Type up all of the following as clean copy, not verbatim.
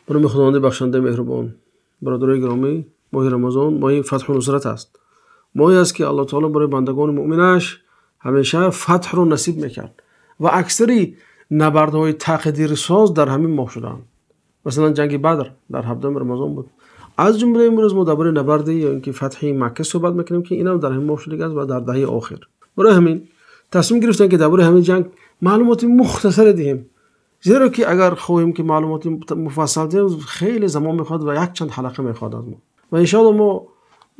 به نام خداوند بخشنده مهربان. برادرای گرامی، ماه رمضان ماه فتح و نصرت است. ماهی است که الله تعالی برای بندگان مؤمنش همیشه فتح رو نصیب میکرد و اکثری نبردهای تقدیر ساز در همین ماه شدند. مثلا جنگ بدر در 17 رمضان بود. از جمله امروز ما درباره نبرد یا اینکه فتح مکه صحبت میکنیم که اینم در همین ماه شده است و در دهه آخر. برای همین تصمیم گرفتن که درباره همین جنگ معلومات مختصر دهیم، زیرا که اگر خواهیم که معلومات مفصل دهیم خیلی زمان میخواد و یک چند حلقه میخواد از ما. و ان شاء الله ما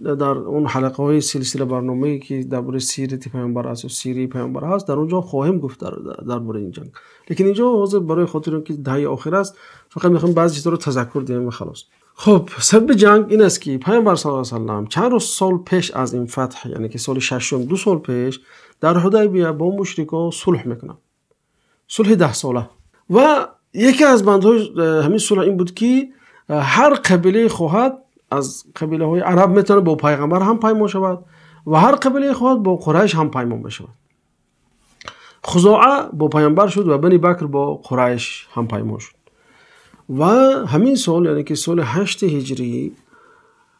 در اون حلقه های سلسله برنامه‌ای که درباره سیرت پیامبر است و سیره پیامبر هست در اونجا خواهیم گفت درباره این جنگ. لیکن اینجا حاضر برای خاطر اینکه دهه آخر است فقط میخوام بعضی چیزا رو تذکر دهیم و خلاص. خب سبب جنگ این است که پیامبر صلی الله علیه و سلم چند سال پیش از این فتح، یعنی که سال ششم، 2 سال پیش، در حدیبیه با مشرکا صلح میکنن. صلح 10 ساله. و یکی از بندهای همین صلح این بود که هر قبیله خواهد از قبیله های عرب میتونه با پیغمبر هم پیمان شود و هر قبیله خواهد با قریش هم پیمان بشود. خزاعه با پیغمبر شد و بنی بکر با قریش هم پیمان شد. و همین سال، یعنی که سال 8 هجری،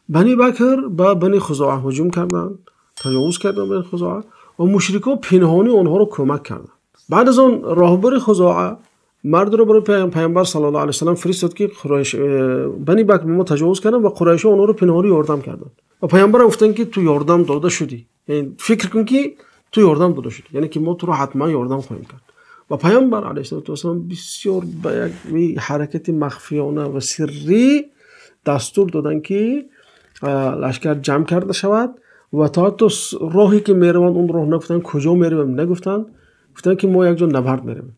بنی بکر با بنی خزاعه هجوم کردند، تجاوز کردند به خزاعه و مشرکان پنهانی آنها رو کمک کردند. بعد از آن راهبر خزاعه مرد رو برای پیامبر صلی الله علیه و سلم فرستاد که بنی بکر به ما تجاوز کردن و قریش اونها رو پنهانی یاردم کردن. و پیامبر گفتن که تو یاردم داده شدی، یعنی فکر کن که تو یاردم داده شدی، یعنی که ما تو رو حتما یاردم خواهیم کرد. و پیامبر علیه السلام بسیار به یک حرکت مخفیانه و سری دستور دادن که لشکر جمع کرده شود و تا راهی که میروند اون راه نگفتن، کجا میرویم نگفتن، گفتن که ما یک جا نبرد میرویم.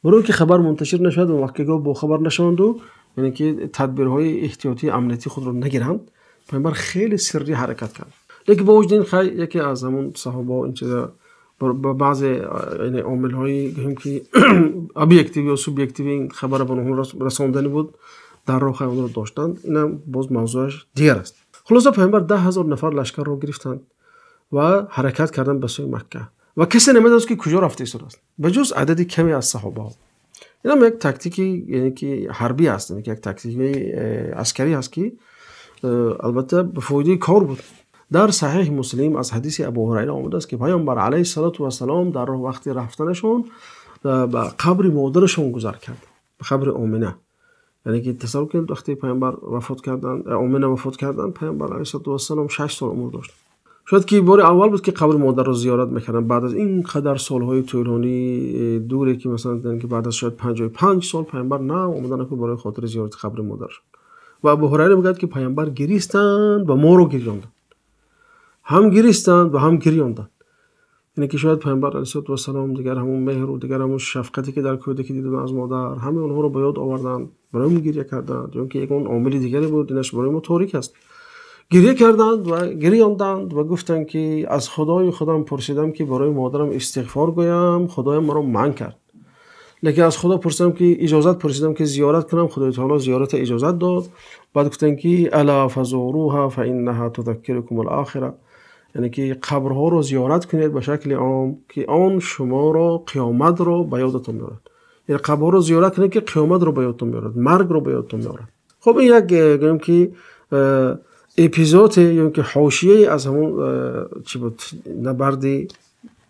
برای که خبر منتشر نشد و وقتی که با خبر نشوند و یعنی که تدبیرهای احتیاطی امنیتی خود رو نگیرند، پیامبر خیلی سری حرکت کرد. لیکن با وجود این یکی از همون صحابه این چیزا با بعض یعنی عامل‌هایی که ابجکتیو و سوبجکتیو این خبر به اونها رساندنی بود در راه اون رو داشتند. اینم باز موضوعش دیگر است. خلاصه پیامبر 10,000 نفر لشکر رو گرفتند و حرکت کردند به سوی مکه و کسی نمی‌دانست که کجا رفته است به جز عددی کمی از صحابه. این هم یک تاکتیکی، یعنی که حربی است، یعنی که یک تاکتیک عسکری است که البته به فایده کار بود. در صحیح مسلم از حدیث ابو هریره آمده است که پیامبر علیه السلام در راه وقتی رفتنشون به قبر مادرشون گذر کرد، به قبر آمنه. یعنی که تصور کنید وقتی پیامبر وفات کردن، آمنه وفات کردن، پیامبر علیه السلام 6 سال عمر داشت. شاید که بار اول بود که قبر مادر رو زیارت میکردن بعد از این قدر سالهای طولانی دوره که مثلا دیدن که بعد از شاید 55 سال پیامبر نه اومدن که برای خاطر زیارت قبر مادر. و ابو هریره میگه که پیامبر گریستند و ما رو گریاندند، هم گریستند و هم گریاندند. یعنی که شاید پیامبر علیه السلام دیگر همون مهر و دیگر همون شفقتی که در کودکی دیدن از مادر، همه اونها رو به یاد آوردن، برای ما گریه کردند. چون که یک اون عامل دیگری بود، اینش برای ما تاریک است. گریه کردند و گریاندند و گفتند که از خدای خودم پرسیدم که برای مادرم استغفار گویم، خدای مرا منع کرد. لیکن از خدا پرسیدم که اجازت پرسیدم که زیارت کنم، خدای تعالی زیارت اجازت داد. بعد گفتن که الا فزوروها فانها تذکرکم الاخره، یعنی که قبرها رو زیارت کنید به شکل عام که آن شما را قیامت رو به یادتون میارد. یعنی قبرها رو زیارت کنید که قیامت رو به یادتون میارد، مرگ رو به یادتون میارد. خب این یک گفتم که اپیزود یا که حاشیه از همون چی بود، نبرد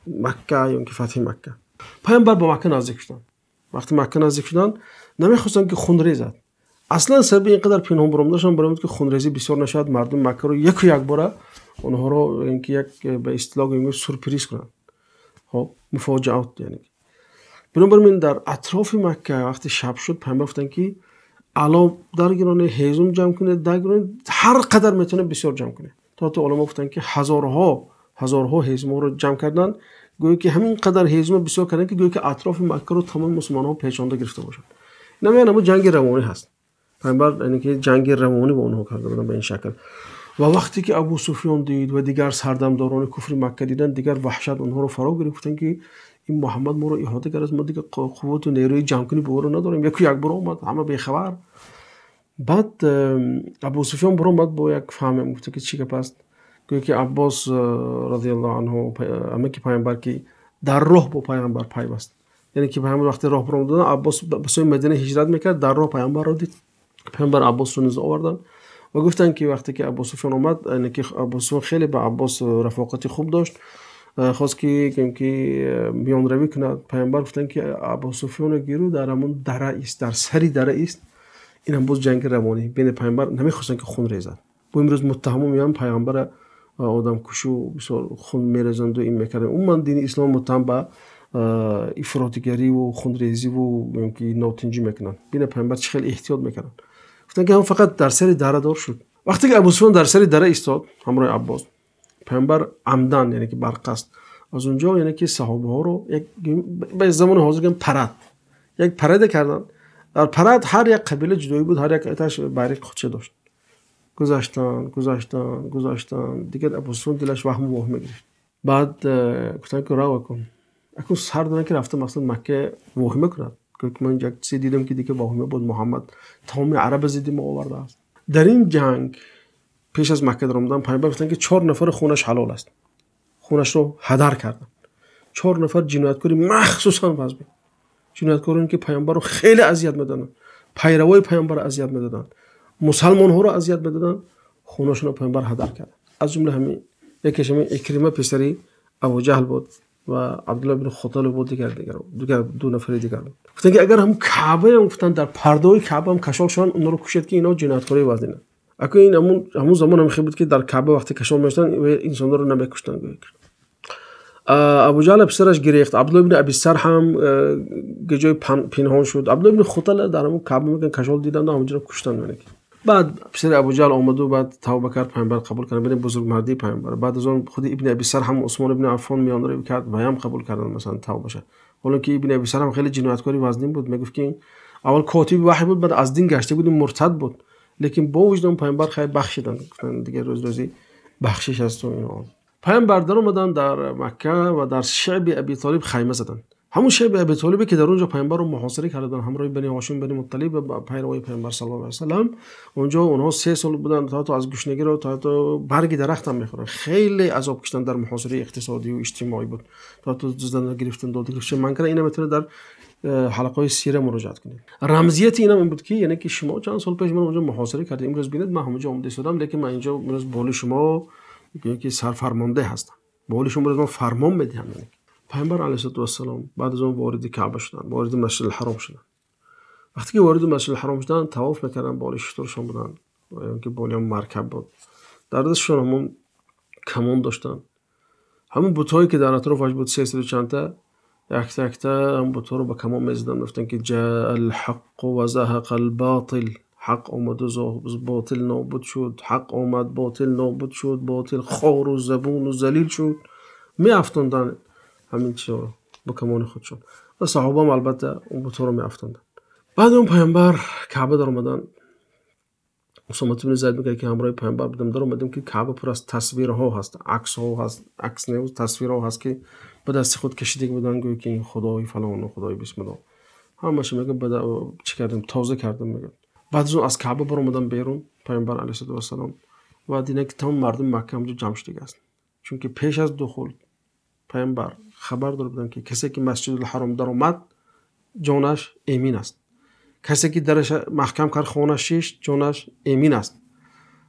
مکه یا که فتح مکه. پیامبر با مکه نزدیک شدن. وقتی مکه نزدیک شدن نمیخواستن که خونریزی زد. اصلا سبب اینقدر پنهان برام داشتن برای اینکه خونریزی بسیار نشد، مردم مکه رو یک باره اونها رو اینکه یک به اصطلاح میگن سورپرایز کنن. خب مفاجآت، یعنی بنابراین در اطراف مکه وقتی شب شد پیامبر گفتن که علا درگیرانه هیزم جمع کنه، درگیرانه هر قدر میتونه بسیار جمع کنه. تا تو علما گفتن که هزارها هیزم رو جمع کردن، گویا که همین قدر هیزم بسیار کردن که گویا که اطراف مکه رو تمام مسلمان‌ها پیچانده گرفته باشن. نمی‌دونم جنگ روانی هست. پیامبر یعنی که جنگ روانی با اونها کرده بودن به این شکل. و وقتی که ابو سفیان دید و دیگر سردمداران کفر مکه دیدن، دیگر وحشت اونها رو فرا گرفت. گفتن که این محمد ما رو احاطه کرد، ما دیگه قوت و نیروی جمع کنی به رو نداریم. یک بار اومد همه بی خبر. بعد ابو سفیان برام اومد با یک فهم، گفت که چی گپ است؟ گفت که عباس رضی الله عنه اما که پیامبر که در راه با پیامبر پیوست، یعنی که پیامبر وقتی راه برام دادن عباس به سوی مدینه هجرت میکرد، در راه پیامبر رو دید. پیامبر عباس رو نیز آوردن و گفتن که وقتی که ابو سفیان اومد، یعنی که ابو سفیان خیلی با عباس رفاقتی خوب داشت، خواست که میان روی کنه. پیامبر گفتن که ابو سفیان گیرو در همون دره است، در سری دره است. این هم باز جنگ روانی بین پیامبر، نمیخواستن که خون ریزد. با امروز متهم میان پیامبر آدم کشو بسیار خون میریزند و این میکنه. اون من دین اسلام متهم به افراطگری و خون ریزی و که ناتنجی میکنن. بین پیامبر چه خیلی احتیاط میکنن. گفتن که هم فقط در سری دره دار شد. وقتی که ابو سفیان در سری دره ایستاد همراه عباس، پیامبر عمدن، یعنی که بر قصد از اونجا، یعنی که صحابه ها رو یک به زمان حاضر گفتم پرد، یک پرده کردن. در پرد هر یک قبیله جدایی بود، هر یک اتش بیرق خودشه داشت. گذاشتن دیگه ابو سفیان دلش وهم گرفت. بعد گفتن که راه کن. اکنون هر دونه که رفته مثلا مکه وهمه کند که من یک چیزی دیدم که دیگه وهمه بود، محمد تمام عرب زدی ما آورده است. در این جنگ پیش از مکه در آمدن پیامبر گفتن که 4 نفر خونش حلال است، خونش رو هدر کردن. 4 نفر جنایتکاری، مخصوصا وزبی جنایتکارانی که پیامبر رو خیلی اذیت میدادن، پیروای پیامبر رو اذیت میدادن، مسلمان ها رو اذیت میدادن، خونشون رو پیامبر هدر کرد. از جمله همین یکیش همین اکرمه پسری ابو جهل بود و عبدالله بن خطال بود، دیگر 2 نفر دیگر بود. گفتن که اگر هم کعبه هم گفتن در پرده کعبه هم کشال شدن، اونا رو کشید که اینا جنایتکاری وزنه. اگه این همون زمان هم خیلی بود که در کعبه وقتی کشال میشدن انسان رو نمیکشتن. ابو جهل پسرش گریخت. عبدالله بن ابی سر هم گجای پنهان شد. عبدالله بن خطال در همون کعبه میگن کشال دیدن و همونجا کشتن. بعد پسر ابو جهل آمد و بعد توبه کرد، پیامبر قبول کرد، ببین بزرگ مردی پیامبر. بعد از اون خود ابن ابی سر هم عثمان ابن عفان میان رو کرد و هم قبول کردن مثلا توبه شه. حالا که ابن ابی سر هم خیلی جنایتکاری وزنین بود، میگفت که اول کاتب وحی بود، بعد از دین گشته بود، مرتد بود، لیکن با وجود پیامبر خیلی بخشیدن، گفتن دیگه روزی بخشش است و اینا. پیامبر در اومدن در مکه و در شعب ابی طالب خیمه زدن. همون شعب ابی طالبی که در اونجا پیامبر رو محاصره کردن همراه بنی هاشم بنی مطلب و پیروای پیامبر صلی الله علیه و سلم. اونجا اونها 3 سال بودن، تا از گوشنگی رو تا برگ درخت هم میخورن. خیلی عذاب کشیدن، در محاصره اقتصادی و اجتماعی بود، تا زندان گرفتن داد گرفتن. من کنه اینا میتونه در حلقه‌های سیره مراجعه کنید. رمزیت اینا این بود که یعنی که شما چند سال پیش من اونجا محاصره کردید، امروز ببینید من همونجا اومده شدم، لیکن من اینجا امروز بالا شما که سرفرمانده هستم، بالا شما رو فرمان میدم. پیامبر علیه السلام بعد از اون وارد کعبه شدن، وارد مسجد الحرام شدن. وقتی که وارد مسجد الحرام شدن طواف میکردن، بالا شترشون بودن که بالا مرکب بود، در دستشون همون کمان داشتن. همون بتایی که در اطرافش بود 300 چند تا، یک تا هم بتا رو با کمان میزدن، گفتن که جاء الحق و زهق الباطل، حق آمد و باطل نابود شد، حق آمد باطل نابود شد، باطل خوار و زبون و ذلیل شد. میافتوندن همین چیزا با کمان خودشون و صحابه هم البته اون بتا رو میافتوندن. بعد اون پیامبر کعبه در اومدن. اسامه بن زید میگه که همراه پیامبر بودم، در اومدیم که کعبه پر از تصویرها هست، عکس ها هست، عکس نه تصویرها هست که به دست خود کشیده بودن، گویا که این خدای فلان و خدای بسم الله. همش میگه بعد چی کردیم، تازه کردیم میگه. بعد از کعبه بر اومدن بیرون پیامبر علیه السلام و دیدن که تمام مردم مکه همونجا جمع شده است، چون که پیش از دخول پیامبر خبر داده بودن که کسی که مسجد الحرام در اومد جانش امین است، کسی که درش محکم کرد خانه‌اش شیش جانش امین است،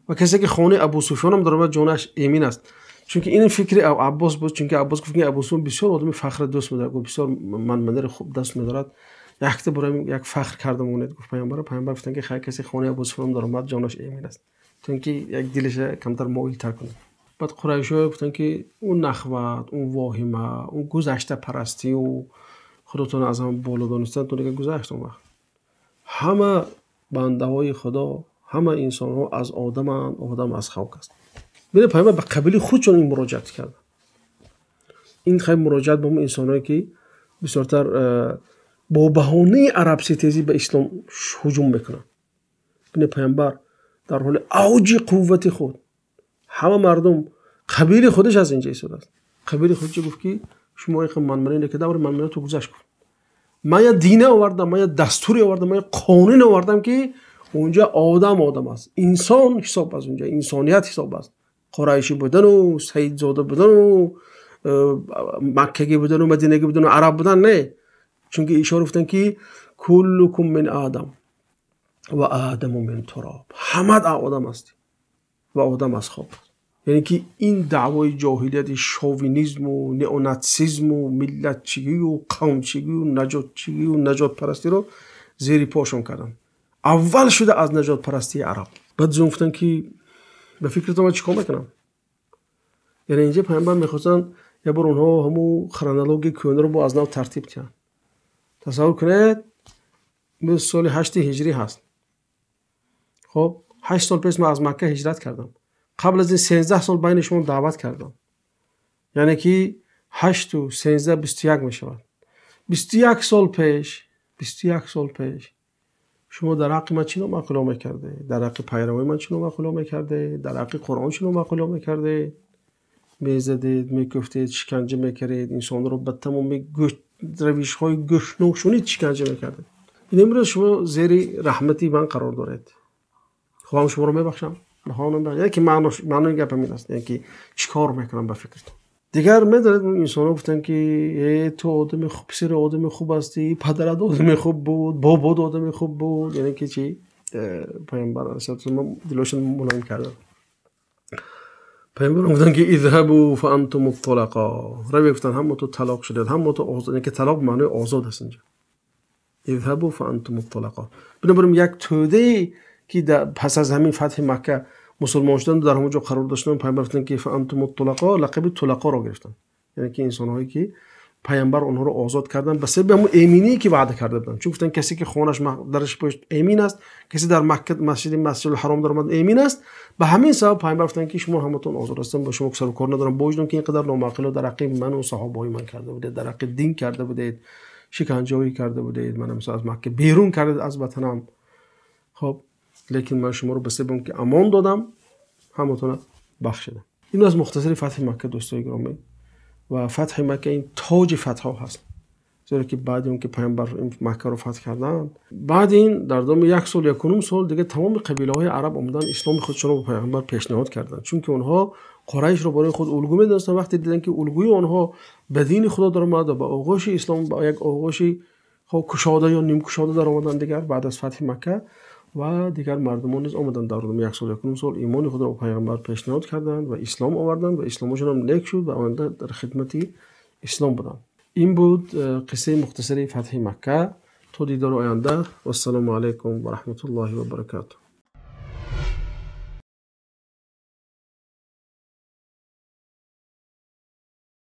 و کسی که خانه ابو سفیان هم در اومد جانش امین است. چون که این فکر عباس بود، چون که عباس گفت که ابو سفیان بسیار آدم فخر دوست می‌داره، بسیار منظر خوب دست می‌دارد، یک برای یک فخر کردم اونید. گفت پیامبر گفتن که خیر کسی خانه ابو سفیان در اومد جانش امین است، چون که یک دلش کمتر مایل تر کنه. بعد قریش‌ها گفتن که اون نخوت، اون واهمه، اون گذشته پرستی و خودتون از هم بالا دانستن تو دیگه گذشت. اون وقت همه بنده های خدا، همه انسان ها از آدم از خاک است. ببین پیامبر به قبیله خودشون این مراجعت کرد. این خیلی مراجعت با اون انسانایی که بسیارتر با بهانه عرب ستیزی به اسلام هجوم میکنن. ببین پیامبر در حال اوج قوت خود، همه مردم قبیله خودش از اینجا ایستاده است. قبیله خودش گفت که شما یک منمنه که دور منمنه تو گذشت کن. من یه دینه آوردم، من یه دستوری آوردم، من یه قانون آوردم که اونجا آدم است، انسان حساب است، اونجا انسانیت حساب است. قریشی بودن و سید زاده بودن و مکه‌گی بودن و مدینه‌گی بودن و عرب بودن نه، چون که اشاره گفتن که کلکم من آدم، و آدم من تراب، همه آدم است و آدم از خواب. یعنی که این دعوای جاهلیت، شوینیسم و نئوناتسیسم و ملتچگی و قومچگی و نجاتچگی و نجات پرستی رو زیر پاشون کردن. اول شده از نجات پرستی عرب. بعد گفتن که به فکرتون من چیکار میکنم؟ یعنی اینجا پیامبر میخواستن یه بار اونها همون خرونولوژی کهنه رو با از نو ترتیب کنن. تصور کنید به سال 8 هجری هست. خب 8 سال پیش من از مکه هجرت کردم. قبل از این 13 سال بین شما دعوت کردم. یعنی که 8 و 13 21 میشود. 21 سال پیش شما در حق من چی مقوله میکرده؟ در حق پیروی من چی مقوله میکرده؟ در حق قرآن چی مقوله میکرده؟ میزدید، میگفتید، شکنجه میکردید، انسان رو به تمام روش های گشنوشونی شکنجه میکردید. این امروز شما زیر رحمتی من قرار دارید. خواهم شما رو میبخشم. یعنی که معنی گپ همین است. یعنی که چیکار میکنم به فکرتون. دیگر میدارید انسان ها گفتن که تو آدم خوب، پسر آدم خوب هستی، پدرت آدم خوب بود، بابات آدم خوب بود. یعنی که چی؟ پیامبر علیه السلام دلشون ملایم کردن. پیامبر گفتن که اذهبوا فانتم الطلقاء، روی گفتن هم تو طلاق شدید، هم تو آزاد. یعنی که طلاق معنی آزاد است اینجا. اذهبوا فانتم الطلقاء. بنابراین یک توده که پس از همین فتح مکه مسلمان شدن در همونجا قرار داشتن، پیامبر گفتن که فانتم الطلقاء، لقب طلقا را گرفتن. یعنی که انسان‌هایی که پیامبر اونها رو آزاد کردن به سبب همون امینی که وعده کرده بودن. چون گفتن کسی که خونش درش پشت امین است، کسی در مکه مسجد الحرام در اومد امین است. به همین سبب پیامبر گفتن که شما همتون آزاد هستین، با شما سر و کار ندارم. بوجدون که اینقدر نامعقول در حق من و صحابه من کرده بودید، در حق دین کرده بودید، شکنجه‌ای کرده بودید، من مثلا از مکه بیرون کردید از وطنم. خب لیکن من شما رو به سبب که امان دادم همتون بخشیدم. این از مختصری فتح مکه دوستای گرامی. و فتح مکه این تاج فتح ها هست، زیرا که بعد اون که پیامبر مکه رو فتح کردن، بعد این در دام 1 سال یا 1 سال دیگه تمام قبیله های عرب اومدن اسلام خودشون رو به پیامبر پیشنهاد کردن. چون که اونها قریش رو برای خود الگو می‌دونستن. وقتی دیدن که الگوی اونها به دین خدا در اومد و به آغوش اسلام، با یک آغوش کشاده یا نیم کشاده در اومدن دیگر بعد از فتح مکه، و دیگر مردمان نیز آمدن در دام 1 سال یا 1 سال ایمان خود را به پیامبر پیشنهاد کردند و اسلام آوردند و اسلامشون هم نیک شد و آینده در خدمت اسلام بودند. این بود قصه مختصری فتح مکه. تا دیدار آینده و السلام علیکم و رحمت الله و برکاته.